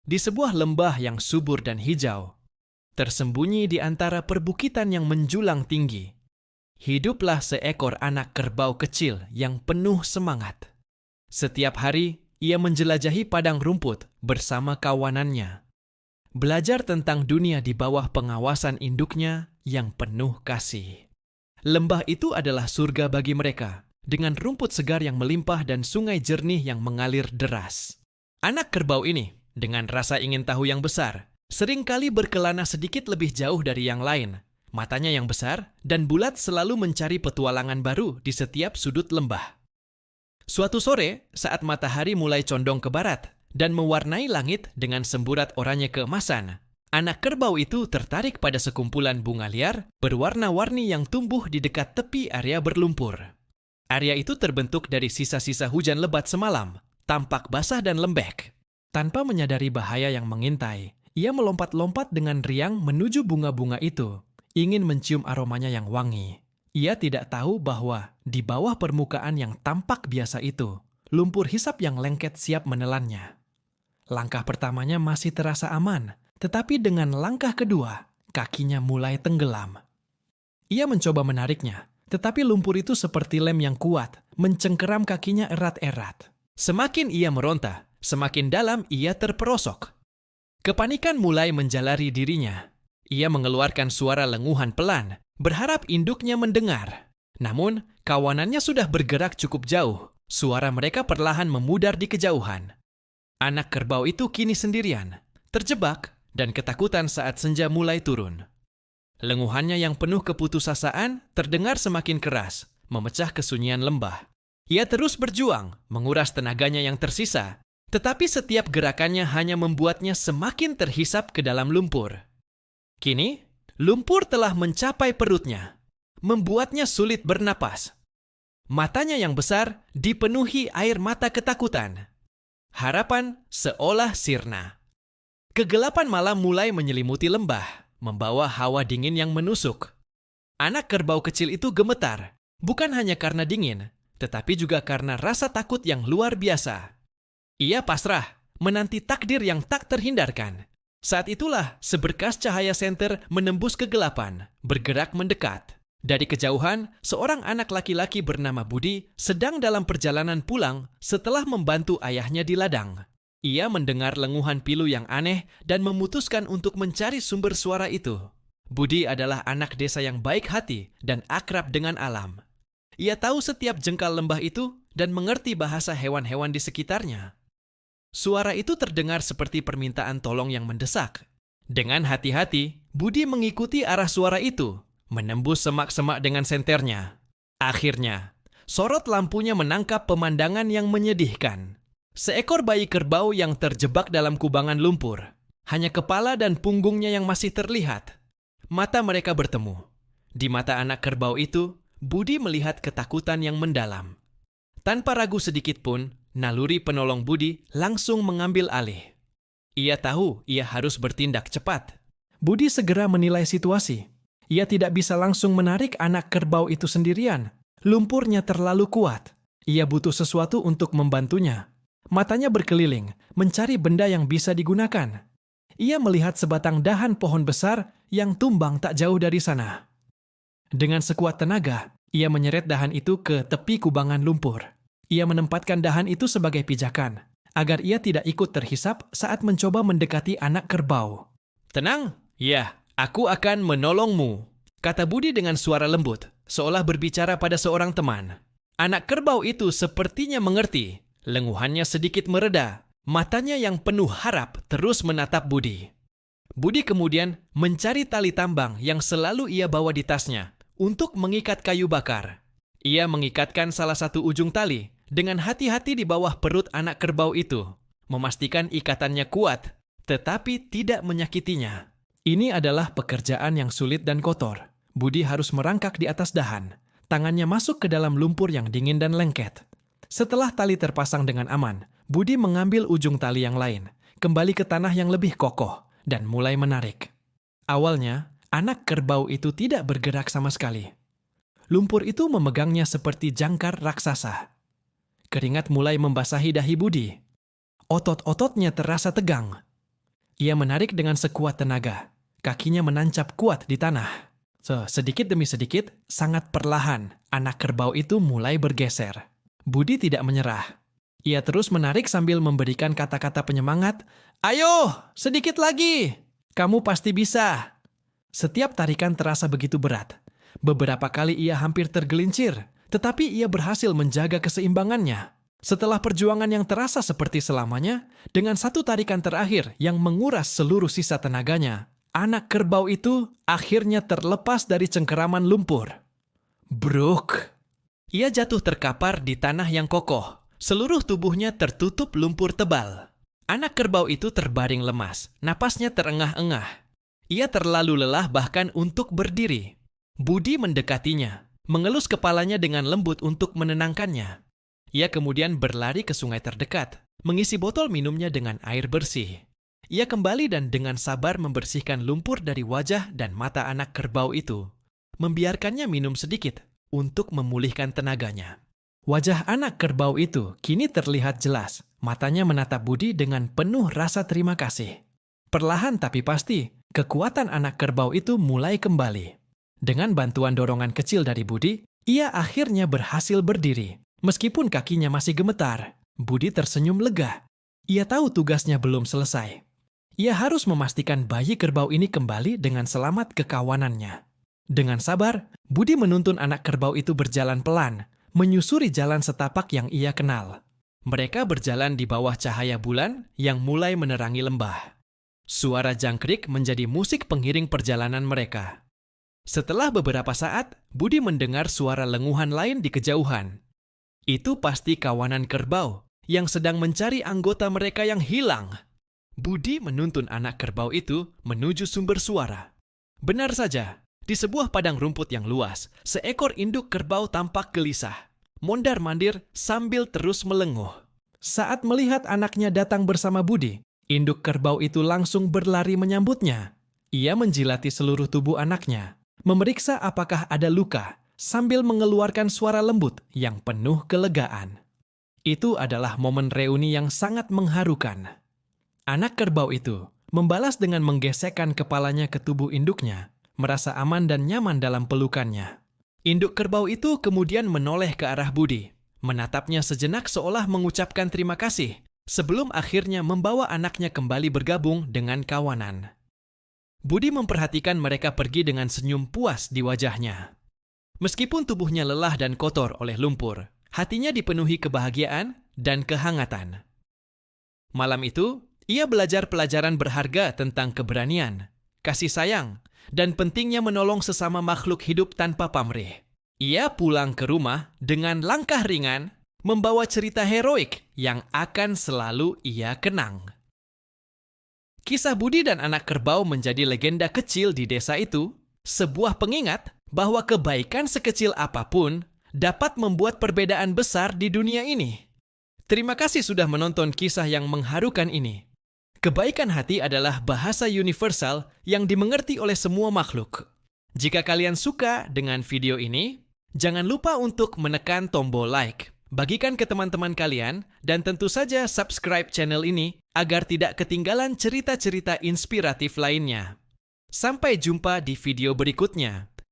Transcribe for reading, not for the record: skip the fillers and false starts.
di sebuah lembah yang subur dan hijau, tersembunyi di antara perbukitan yang menjulang tinggi, hiduplah seekor anak kerbau kecil yang penuh semangat. Setiap hari, ia menjelajahi padang rumput bersama kawanannya, belajar tentang dunia di bawah pengawasan induknya yang penuh kasih. Lembah itu adalah surga bagi mereka, dengan rumput segar yang melimpah dan sungai jernih yang mengalir deras. Anak kerbau ini, dengan rasa ingin tahu yang besar, seringkali berkelana sedikit lebih jauh dari yang lain. Matanya yang besar dan bulat selalu mencari petualangan baru di setiap sudut lembah. Suatu sore, saat matahari mulai condong ke barat dan mewarnai langit dengan semburat oranye keemasan, anak kerbau itu tertarik pada sekumpulan bunga liar berwarna-warni yang tumbuh di dekat tepi area berlumpur. Area itu terbentuk dari sisa-sisa hujan lebat semalam, tampak basah dan lembek. Tanpa menyadari bahaya yang mengintai, ia melompat-lompat dengan riang menuju bunga-bunga itu, ingin mencium aromanya yang wangi. Ia tidak tahu bahwa di bawah permukaan yang tampak biasa itu, lumpur hisap yang lengket siap menelannya. Langkah pertamanya masih terasa aman, tetapi dengan langkah kedua, kakinya mulai tenggelam. Ia mencoba menariknya, tetapi lumpur itu seperti lem yang kuat, mencengkeram kakinya erat-erat. Semakin ia meronta, semakin dalam ia terperosok. Kepanikan mulai menjalari dirinya. Ia mengeluarkan suara lenguhan pelan, berharap induknya mendengar. Namun, kawanannya sudah bergerak cukup jauh. Suara mereka perlahan memudar di kejauhan. Anak kerbau itu kini sendirian, terjebak, dan ketakutan saat senja mulai turun. Lenguhannya yang penuh keputusasaan terdengar semakin keras, memecah kesunyian lembah. Ia terus berjuang, menguras tenaganya yang tersisa, tetapi setiap gerakannya hanya membuatnya semakin terhisap ke dalam lumpur. Kini, lumpur telah mencapai perutnya, membuatnya sulit bernapas. Matanya yang besar dipenuhi air mata ketakutan. Harapan seolah sirna. Kegelapan malam mulai menyelimuti lembah, membawa hawa dingin yang menusuk. Anak kerbau kecil itu gemetar, bukan hanya karena dingin, tetapi juga karena rasa takut yang luar biasa. Ia pasrah, menanti takdir yang tak terhindarkan. Saat itulah seberkas cahaya senter menembus kegelapan, bergerak mendekat. Dari kejauhan, seorang anak laki-laki bernama Budi sedang dalam perjalanan pulang setelah membantu ayahnya di ladang. Ia mendengar lenguhan pilu yang aneh dan memutuskan untuk mencari sumber suara itu. Budi adalah anak desa yang baik hati dan akrab dengan alam. Ia tahu setiap jengkal lembah itu dan mengerti bahasa hewan-hewan di sekitarnya. Suara itu terdengar seperti permintaan tolong yang mendesak. Dengan hati-hati, Budi mengikuti arah suara itu, menembus semak-semak dengan senternya. Akhirnya, sorot lampunya menangkap pemandangan yang menyedihkan. Seekor bayi kerbau yang terjebak dalam kubangan lumpur. Hanya kepala dan punggungnya yang masih terlihat. Mata mereka bertemu. Di mata anak kerbau itu, Budi melihat ketakutan yang mendalam. Tanpa ragu sedikit pun, naluri penolong Budi langsung mengambil alih. Ia tahu ia harus bertindak cepat. Budi segera menilai situasi. Ia tidak bisa langsung menarik anak kerbau itu sendirian. Lumpurnya terlalu kuat. Ia butuh sesuatu untuk membantunya. Matanya berkeliling, mencari benda yang bisa digunakan. Ia melihat sebatang dahan pohon besar yang tumbang tak jauh dari sana. Dengan sekuat tenaga, ia menyeret dahan itu ke tepi kubangan lumpur. Ia menempatkan dahan itu sebagai pijakan, agar ia tidak ikut terhisap saat mencoba mendekati anak kerbau. "Tenang, ya, aku akan menolongmu," kata Budi dengan suara lembut, seolah berbicara pada seorang teman. Anak kerbau itu sepertinya mengerti. Lenguhannya sedikit mereda, matanya yang penuh harap terus menatap Budi. Budi kemudian mencari tali tambang yang selalu ia bawa di tasnya untuk mengikat kayu bakar. Ia mengikatkan salah satu ujung tali dengan hati-hati di bawah perut anak kerbau itu, memastikan ikatannya kuat, tetapi tidak menyakitinya. Ini adalah pekerjaan yang sulit dan kotor. Budi harus merangkak di atas dahan. Tangannya masuk ke dalam lumpur yang dingin dan lengket. Setelah tali terpasang dengan aman, Budi mengambil ujung tali yang lain, kembali ke tanah yang lebih kokoh, dan mulai menarik. Awalnya, anak kerbau itu tidak bergerak sama sekali. Lumpur itu memegangnya seperti jangkar raksasa. Keringat mulai membasahi dahi Budi. Otot-ototnya terasa tegang. Ia menarik dengan sekuat tenaga. Kakinya menancap kuat di tanah. Sedikit demi sedikit, sangat perlahan, anak kerbau itu mulai bergeser. Budi tidak menyerah. Ia terus menarik sambil memberikan kata-kata penyemangat, "Ayo, sedikit lagi! Kamu pasti bisa!" Setiap tarikan terasa begitu berat. Beberapa kali ia hampir tergelincir, tetapi ia berhasil menjaga keseimbangannya. Setelah perjuangan yang terasa seperti selamanya, dengan satu tarikan terakhir yang menguras seluruh sisa tenaganya, anak kerbau itu akhirnya terlepas dari cengkeraman lumpur. Bruk! Ia jatuh terkapar di tanah yang kokoh. Seluruh tubuhnya tertutup lumpur tebal. Anak kerbau itu terbaring lemas, napasnya terengah-engah. Ia terlalu lelah bahkan untuk berdiri. Budi mendekatinya, mengelus kepalanya dengan lembut untuk menenangkannya. Ia kemudian berlari ke sungai terdekat, mengisi botol minumnya dengan air bersih. Ia kembali dan dengan sabar membersihkan lumpur dari wajah dan mata anak kerbau itu, membiarkannya minum sedikit untuk memulihkan tenaganya. Wajah anak kerbau itu kini terlihat jelas, matanya menatap Budi dengan penuh rasa terima kasih. Perlahan tapi pasti, kekuatan anak kerbau itu mulai kembali. Dengan bantuan dorongan kecil dari Budi, ia akhirnya berhasil berdiri. Meskipun kakinya masih gemetar, Budi tersenyum lega. Ia tahu tugasnya belum selesai. Ia harus memastikan bayi kerbau ini kembali dengan selamat ke kawanannya. Dengan sabar, Budi menuntun anak kerbau itu berjalan pelan, menyusuri jalan setapak yang ia kenal. Mereka berjalan di bawah cahaya bulan yang mulai menerangi lembah. Suara jangkrik menjadi musik pengiring perjalanan mereka. Setelah beberapa saat, Budi mendengar suara lenguhan lain di kejauhan. Itu pasti kawanan kerbau yang sedang mencari anggota mereka yang hilang. Budi menuntun anak kerbau itu menuju sumber suara. Benar saja, di sebuah padang rumput yang luas, seekor induk kerbau tampak gelisah, mondar-mandir sambil terus melenguh. Saat melihat anaknya datang bersama Budi, induk kerbau itu langsung berlari menyambutnya. Ia menjilati seluruh tubuh anaknya, memeriksa apakah ada luka, sambil mengeluarkan suara lembut yang penuh kelegaan. Itu adalah momen reuni yang sangat mengharukan. Anak kerbau itu membalas dengan menggesekkan kepalanya ke tubuh induknya, merasa aman dan nyaman dalam pelukannya. Induk kerbau itu kemudian menoleh ke arah Budi, menatapnya sejenak seolah mengucapkan terima kasih, sebelum akhirnya membawa anaknya kembali bergabung dengan kawanan. Budi memperhatikan mereka pergi dengan senyum puas di wajahnya. Meskipun tubuhnya lelah dan kotor oleh lumpur, hatinya dipenuhi kebahagiaan dan kehangatan. Malam itu, ia belajar pelajaran berharga tentang keberanian, kasih sayang, dan pentingnya menolong sesama makhluk hidup tanpa pamrih. Ia pulang ke rumah dengan langkah ringan, membawa cerita heroik yang akan selalu ia kenang. Kisah Budi dan anak kerbau menjadi legenda kecil di desa itu, sebuah pengingat bahwa kebaikan sekecil apapun dapat membuat perbedaan besar di dunia ini. Terima kasih sudah menonton kisah yang mengharukan ini. Kebaikan hati adalah bahasa universal yang dimengerti oleh semua makhluk. Jika kalian suka dengan video ini, jangan lupa untuk menekan tombol like, bagikan ke teman-teman kalian, dan tentu saja subscribe channel ini agar tidak ketinggalan cerita-cerita inspiratif lainnya. Sampai jumpa di video berikutnya.